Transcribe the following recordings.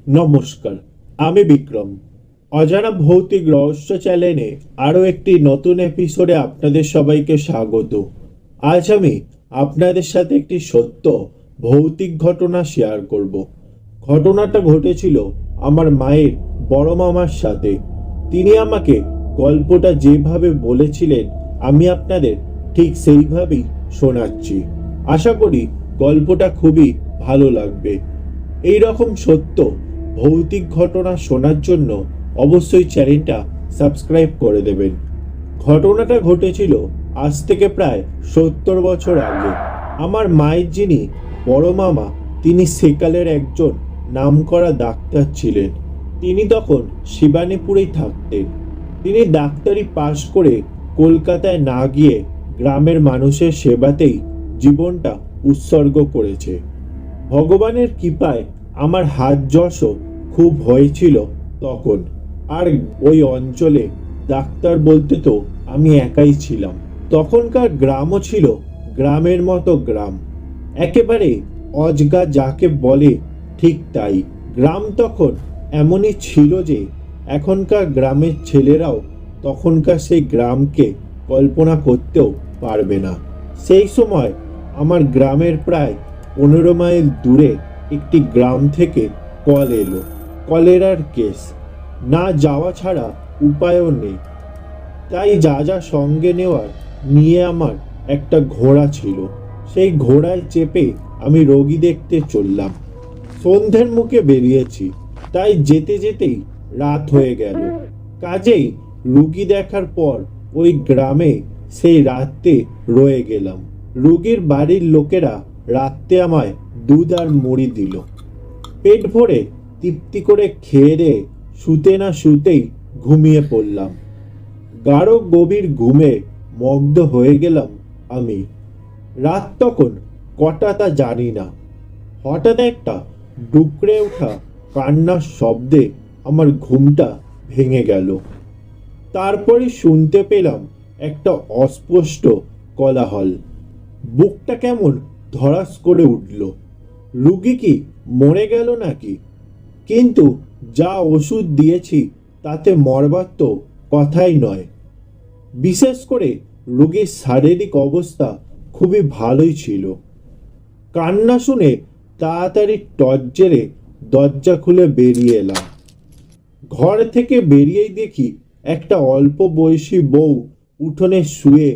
নমস্কার, আমি বিক্রম। অজানা ভৌতিক রহস্য চ্যানেলে আরও একটি নতুন এপিসোডে আপনাদের সবাইকে স্বাগত। আজ আমি আপনাদের সাথে একটি সত্য ভৌতিক ঘটনা শেয়ার করব। ঘটনাটা ঘটেছিল আমার মায়ের বড় মামার সাথে। তিনি আমাকে গল্পটা যেভাবে বলেছিলেন আমি আপনাদের ঠিক সেইভাবেই শোনাচ্ছি। আশা করি গল্পটা খুবই ভালো লাগবে। এই রকম সত্য ভৌতিক ঘটনা শোনার জন্য অবশ্যই চ্যানেলটা সাবস্ক্রাইব করে দেবেন। ঘটনাটা ঘটেছিল আজ থেকে প্রায় 70 বছর আগে। আমার মায়ের যিনি বড় মামা, তিনি সেকালের একজন নামকরা ডাক্তার ছিলেন। তিনি তখন শিবানীপুরেই থাকতেন। তিনি ডাক্তারি পাশ করে কলকাতায় না গিয়ে গ্রামের মানুষের সেবাতেই জীবনটা উৎসর্গ করেছে। ভগবানের কৃপায় আমার হাত যশও খুব হয়েছিল তখন। আর ওই অঞ্চলে ডাক্তার বলতে তো আমি একাই ছিলাম। তখনকার গ্রামও ছিল গ্রামের মতো গ্রাম, একেবারে অজগা যাকে বলে ঠিক তাই। গ্রাম তখন এমনই ছিল যে এখনকার গ্রামের ছেলেরাও তখনকার সেই গ্রামকে কল্পনা করতেও পারবে না। সেই সময় আমার গ্রামের প্রায় 15 মাইল দূরে একটি গ্রাম থেকে কল এলো। কলেরার কেস। না যাওয়া ছাড়া উপায়ও নেই। তাই যা যা সঙ্গে নেওয়ার নিয়ে আমার একটা ঘোড়া ছিল। সেই ঘোড়ায় চেপে আমি রোগী দেখতে চললাম। সন্ধ্যের মুখে বেরিয়েছি, তাই যেতে যেতেই রাত হয়ে গেল। কাজেই রুগী দেখার পর ওই গ্রামে সেই রাতে রয়ে গেলাম। রুগীর বাড়ির লোকেরা রাতে আমায় দুধ আর মুড়ি দিল। পেট ভরে তৃপ্তি করে খেয়ে দিয়ে শুতে না শুতেই ঘুমিয়ে পড়লাম। গাঢ় গভীর ঘুমে মগ্ন হয়ে গেলাম আমি। রাত তখন কটা তা জানি না। হঠাৎ একটা ডুকরে ওঠা কান্নার শব্দে আমার ঘুমটা ভেঙে গেল। তারপরে শুনতে পেলাম একটা অস্পষ্ট কোলাহল। বুকটা কেমন ধড়াস করে উঠল। রুগী কি মরে গেল নাকি? কিন্তু যা ওষুধ দিয়েছি তাতে মরবার তো কথাই নয়। বিশেষ করে রোগীর শারীরিক অবস্থা খুবই ভালোই ছিল। কান্না শুনে তাড়াতাড়ি টর্চ জেলে দরজা খুলে বেরিয়ে এলাম। ঘর থেকে বেরিয়েই দেখি একটা অল্প বয়সী বউ উঠোনে শুয়ে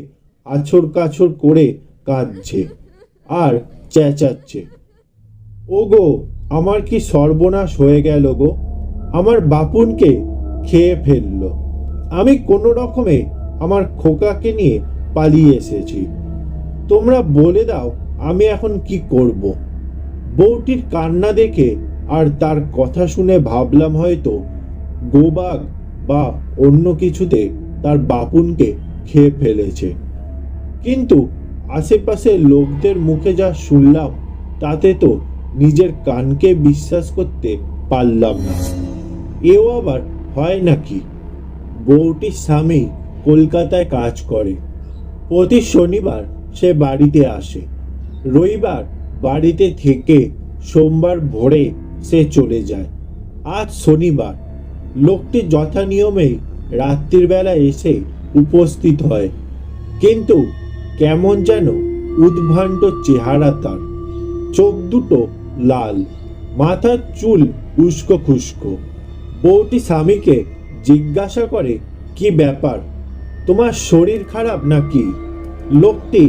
আছর কাছর করে কাঁদছে আর চেঁচাচ্ছে, ও গো, আমার কি সর্বনাশ হয়ে গেল গো, আমার বাপুনকে খেয়ে ফেললো। আমি কোনো রকমে আমার খোকাকে নিয়ে পালিয়ে এসেছি। তোমরা বলে দাও আমি এখন কি করব। বউটির কান্না দেখে আর তার কথা শুনে ভাবলাম হয়তো গোবাগ বা অন্য কিছুতে তার বাপুনকে খেয়ে ফেলেছে। কিন্তু আশেপাশের লোকদের মুখে যা শুনলাম তাতে তো নিজের কানকে বিশ্বাস করতে পারলাম না। এও আবার হয় নাকি? বউটির স্বামী কলকাতায় কাজ করে। প্রতি শনিবার সে বাড়িতে আসে। রবিবার বাড়িতে থেকে সোমবার ভোরে সে চলে যায়। আজ শনিবার। লোকটি যথা নিয়মেই রাত্রির বেলা এসে উপস্থিত হয়, কিন্তু কেমন যেন উদ্ভ্রান্ত চেহারা তার। চোখ দুটো লাল, মাথার চুল উস্কো খুস্কো। বউটি স্বামীকে জিজ্ঞাসা করে, কি ব্যাপার, তোমার শরীর খারাপ নাকি? লোকটি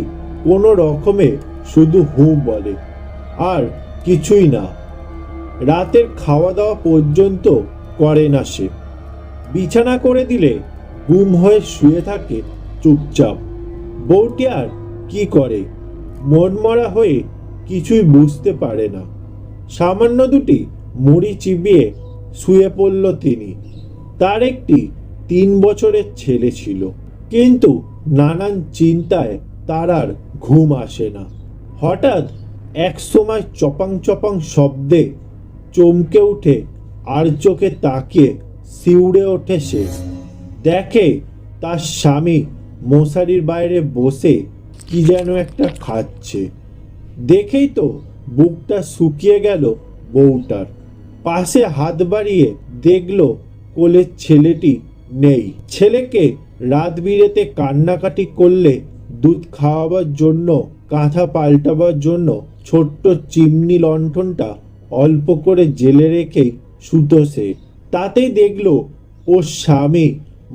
কোনো রকমে শুধু হু বলে, আর কিছুই না। রাতের খাওয়া দাওয়া পর্যন্ত করে না সে। বিছানা করে দিলে গুম হয়ে শুয়ে থাকে চুপচাপ। বউটি আর কি করে, মনমরা হয়ে কিছুই বুঝতে পারে না। সামান্য দুটি মুড়ি চিবিয়ে শুয়ে পড়ল তিনি। তার একটি 3 বছরের ছেলে ছিল, কিন্তু নানান চিন্তায় তার আর ঘুম আসে না। হঠাৎ এক সময় চপাং চপাং শব্দে চমকে উঠে আর চোখে তাকিয়ে শিউরে ওঠে সে। দেখে তার স্বামী মশারির বাইরে বসে কি যেন একটা খাচ্ছে। দেখেই তো বুকটা শুকিয়ে গেল বউটার। পাশে হাত বাড়িয়ে দেখলো কোলের ছেলেটি নেই। ছেলেকে রাত বিরেতে কান্নাকাটি করলে দুধ খাওয়াবার জন্য, কাঁথা পাল্টাবার জন্য ছোট্ট চিমনি লণ্ঠনটা অল্প করে জেলে রেখেই শুতো সে। তাতেই দেখলো ওর স্বামী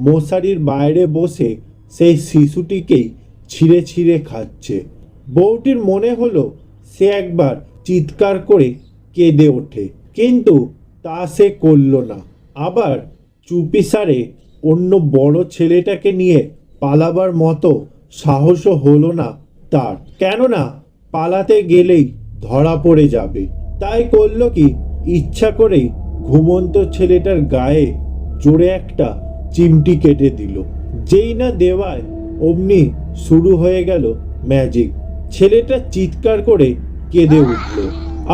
মশারির বাইরে বসে সেই শিশুটিকেই ছিঁড়ে ছিঁড়ে খাচ্ছে। বউটির মনে হলো সে একবার চিৎকার করে কেঁদে ওঠে, কিন্তু তা সে করল না। আবার চুপিসারে অন্য বড় ছেলেটাকে নিয়ে পালাবার মতো সাহসও হলো না তার, কেননা পালাতে গেলেই ধরা পড়ে যাবে। তাই করল কি, ইচ্ছা করেই ঘুমন্ত ছেলেটার গায়ে জোরে একটা চিমটি কেটে দিল। যেই না দেওয়ায় অমনি শুরু হয়ে গেল ম্যাজিক। ছেলেটা চিৎকার করে কেঁদে উঠল,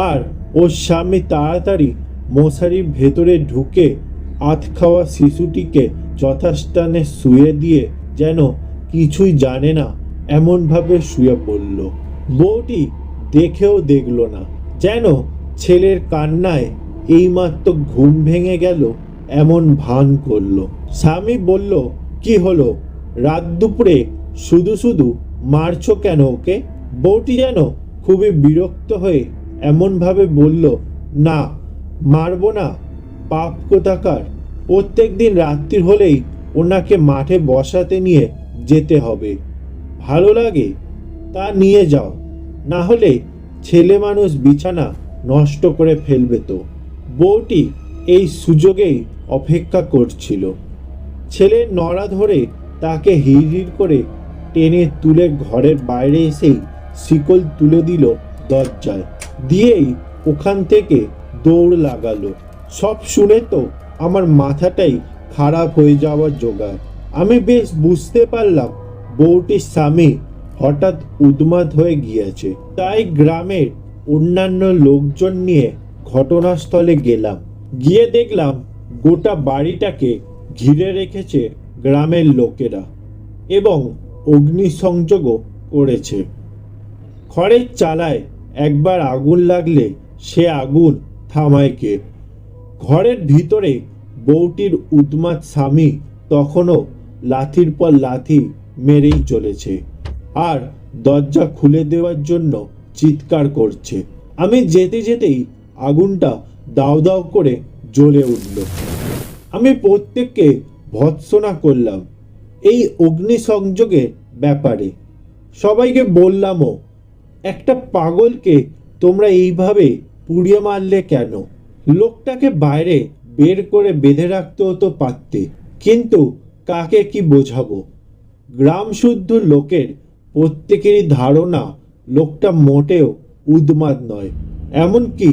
আর ওর স্বামী তাড়াতাড়ি মশারির ভেতরে ঢুকে আধ খাওয়া শিশুটিকে যথাস্থানে শুয়ে দিয়ে যেন কিছুই জানে না এমনভাবে শুয়ে পড়ল। বউটি দেখেও দেখল না, যেন ছেলের কান্নায় এইমাত্র ঘুম ভেঙে গেল এমন ভান করল। স্বামী বলল, কি হলো, রাত দুপুরে শুধু শুধু মারছো কেন ওকে? বউটি যেন খুবই বিরক্ত হয়ে এমনভাবে বলল, না মারবো না, পাপ কোথাকার। প্রত্যেক দিন রাত্রি হলেই ওনাকে মাঠে বসাতে নিয়ে যেতে হবে। ভালো লাগে তা নিয়ে যাও, না হলে ছেলে মানুষ বিছানা নষ্ট করে ফেলবে তো। বউটি এই সুযোগেই অপেক্ষা করছিল। ছেলের নড়া ধরে তাকে হিড় করে টেনে তুলে ঘরের বাইরে এসেই শিকল তুলে দিল দরজায়, দিয়েই ওখান থেকে দৌড় লাগালো। সব শুনে তো আমার মাথাটাই খারাপ হয়ে যাওয়ার জোগাড়। আমি বেশ বুঝতে পারলাম বউটির স্বামী হঠাৎ উন্মাদ হয়ে গিয়েছে। তাই গ্রামের অন্যান্য লোকজন নিয়ে ঘটনাস্থলে গেলাম। গিয়ে দেখলাম গোটা বাড়িটাকে ঘিরে রেখেছে গ্রামের লোকেরা এবং অগ্নিসংযোগও করেছে। খড়ের চালায় একবার আগুন লাগলে সে আগুন থামায় কে? ঘরের ভিতরে বউটির উন্মাদ স্বামী তখনও লাথির পর লাথি মেরেই চলেছে, আর দরজা খুলে দেওয়ার জন্য চিৎকার করছে। আমি যেতে যেতেই আগুনটা দাউ দাউ করে জ্বলে উঠল। আমি প্রত্যেককে ভৎসনা করলাম এই অগ্নিসংযোগের ব্যাপারে। সবাইকে বললামও, একটা পাগলকে তোমরা এইভাবে পুড়িয়ে মারলে কেন? লোকটাকে বাইরে বের করে বেঁধে রাখতে হতো পারতে, কিন্তু কাকে কি বোঝাবো? গ্রাম শুদ্ধ লোকের প্রত্যেকেরই ধারণা লোকটা মোটেও উন্মাদ নয়, এমনকি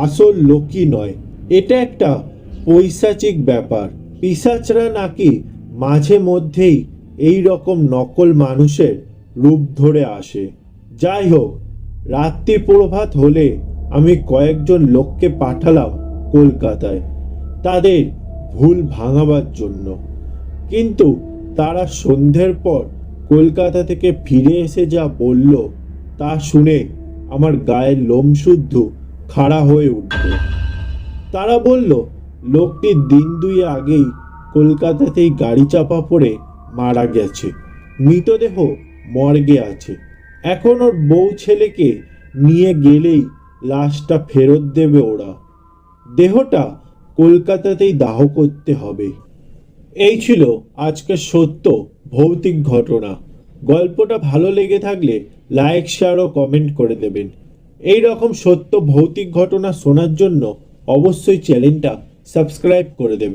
আসল লোকই নয়। এটা একটা পৈশাচিক ব্যাপার। পিশাচরা নাকি মাঝে মধ্যেই এই রকম নকল মানুষের রূপ ধরে আসে। যাই হোক, রাত্রি প্রভাত হলে আমি কয়েকজন লোককে পাঠালাম কলকাতায় তাদের ভুল ভাঙাবার জন্য, কিন্তু তারা সন্ধ্যের পর কলকাতা থেকে ফিরে এসে যা বলল তা শুনে আমার গায়ের লোম শুদ্ধ খাড়া হয়ে উঠল। তারা বলল লোকটি দিন দুই আগেই কলকাতাতেই গাড়ি চাপা পড়ে মারা গেছে, মৃতদেহ মর্গে আছে। এখন ওর বউ ছেলেকে নিয়ে গেলেই লাশটা ফেরত দেবে ওরা, দেহটা কলকাতাতেই দাহ করতে হবে। এই ছিল আজকের সত্য ভৌতিক ঘটনা। গল্পটা ভালো লেগে থাকলে লাইক, শেয়ার ও কমেন্ট করে দেবেন। এই রকম সত্য ভৌতিক ঘটনা শোনার জন্য অবশ্যই চ্যানেলটা সাবস্ক্রাইব করে দেবেন।